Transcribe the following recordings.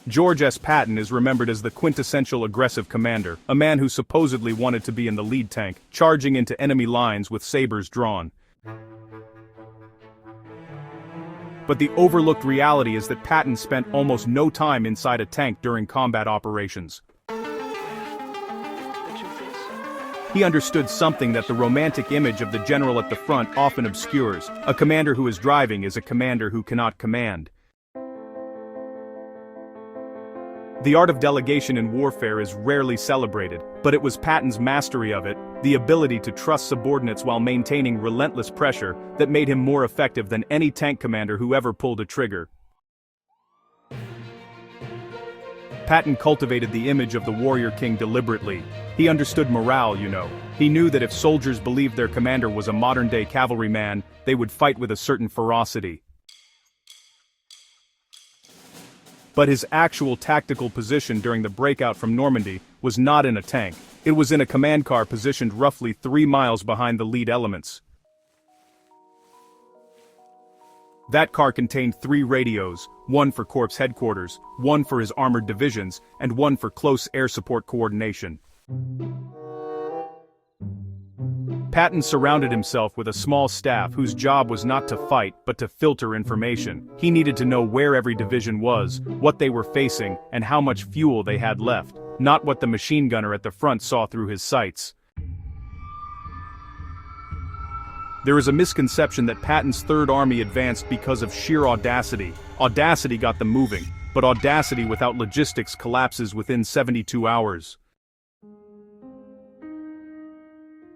George S. Patton is remembered as the quintessential aggressive commander, a man who supposedly wanted to be in the lead tank, charging into enemy lines with sabers drawn. But the overlooked reality is that Patton spent almost no time inside a tank during combat operations. He understood something that the romantic image of the general at the front often obscures. A commander who is driving is a commander who cannot command. The art of delegation in warfare is rarely celebrated, but it was Patton's mastery of it, the ability to trust subordinates while maintaining relentless pressure, that made him more effective than any tank commander who ever pulled a trigger. Patton cultivated the image of the warrior king deliberately. He understood morale, you know. He knew that if soldiers believed their commander was a modern-day cavalryman, they would fight with a certain ferocity. But his actual tactical position during the breakout from Normandy was not in a tank. It was in a command car positioned roughly 3 miles behind the lead elements. That car contained 3 radios, one for Corps headquarters, one for his armored divisions, and one for close air support coordination. Patton surrounded himself with a small staff whose job was not to fight but to filter information. He needed to know where every division was, what they were facing, and how much fuel they had left, not what the machine gunner at the front saw through his sights. There is a misconception that Patton's Third Army advanced because of sheer audacity. Audacity got them moving, but audacity without logistics collapses within 72 hours.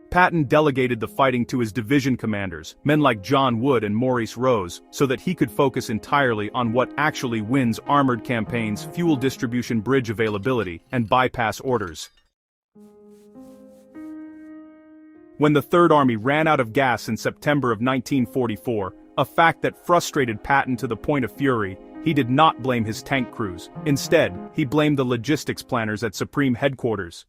Patton delegated the fighting to his division commanders, men like John Wood and Maurice Rose, so that he could focus entirely on what actually wins armored campaigns: fuel distribution, bridge availability, and bypass orders. When the Third Army ran out of gas in September of 1944, a fact that frustrated Patton to the point of fury, he did not blame his tank crews. Instead, he blamed the logistics planners at Supreme Headquarters.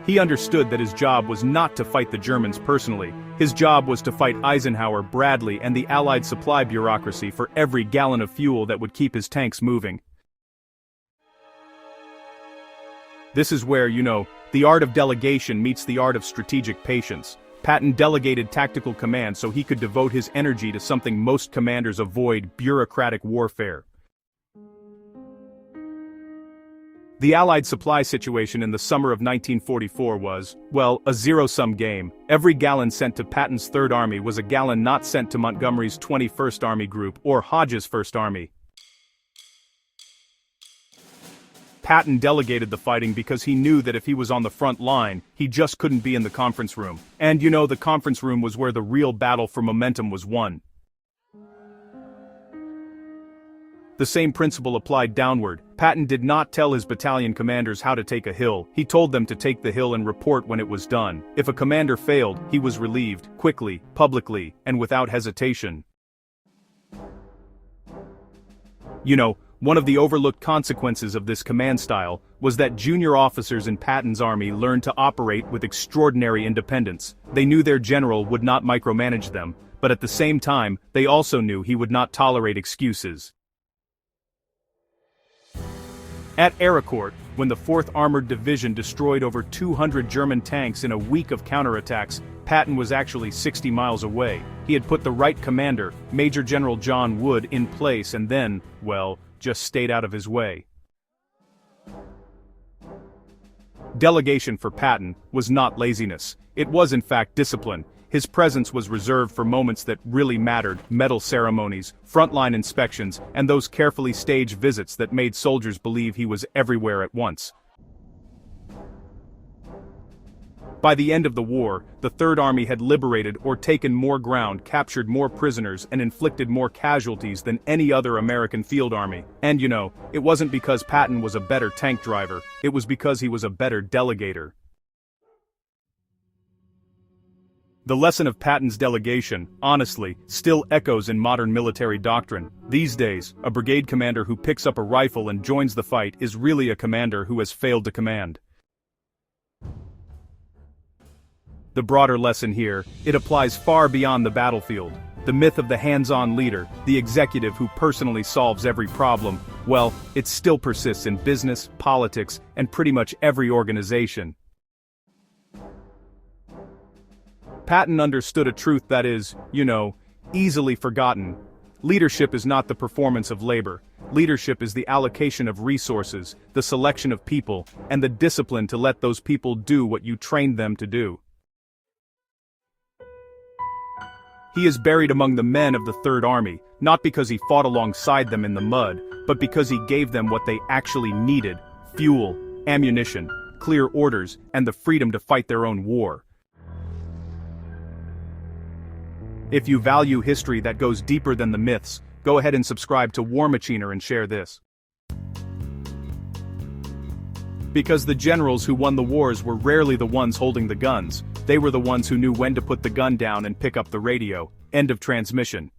He understood that his job was not to fight the Germans personally. His job was to fight Eisenhower, Bradley, and the Allied supply bureaucracy for every gallon of fuel that would keep his tanks moving. This is where, the art of delegation meets the art of strategic patience. Patton delegated tactical command so he could devote his energy to something most commanders avoid: bureaucratic warfare. The Allied supply situation in the summer of 1944 was, well, a zero-sum game. Every gallon sent to Patton's Third Army was a gallon not sent to Montgomery's 21st Army Group or Hodge's First Army. Patton delegated the fighting because he knew that if he was on the front line, he just couldn't be in the conference room. And the conference room was where the real battle for momentum was won. The same principle applied downward. Patton did not tell his battalion commanders how to take a hill. He told them to take the hill and report when it was done. If a commander failed, he was relieved, quickly, publicly, and without hesitation. One of the overlooked consequences of this command style was that junior officers in Patton's army learned to operate with extraordinary independence. They knew their general would not micromanage them, but at the same time, they also knew he would not tolerate excuses. At Ericourt, when the 4th Armored Division destroyed over 200 German tanks in a week of counterattacks, Patton was actually 60 miles away. He had put the right commander, Major General John Wood, in place and then, just stayed out of his way. Delegation for Patton was not laziness. It was in fact discipline. His presence was reserved for moments that really mattered: medal ceremonies, frontline inspections, and those carefully staged visits that made soldiers believe he was everywhere at once. By the end of the war, the Third Army had liberated or taken more ground, captured more prisoners, and inflicted more casualties than any other American field army. And it wasn't because Patton was a better tank driver, it was because he was a better delegator. The lesson of Patton's delegation, honestly, still echoes in modern military doctrine. These days, a brigade commander who picks up a rifle and joins the fight is really a commander who has failed to command. The broader lesson here, it applies far beyond the battlefield. The myth of the hands-on leader, the executive who personally solves every problem, well, it still persists in business, politics, and pretty much every organization. Patton understood a truth that is, easily forgotten. Leadership is not the performance of labor. Leadership is the allocation of resources, the selection of people, and the discipline to let those people do what you trained them to do. He is buried among the men of the Third Army, not because he fought alongside them in the mud, but because he gave them what they actually needed: fuel, ammunition, clear orders, and the freedom to fight their own war. If you value history that goes deeper than the myths, go ahead and subscribe to War Machiner and share this. Because the generals who won the wars were rarely the ones holding the guns, they were the ones who knew when to put the gun down and pick up the radio. End of transmission.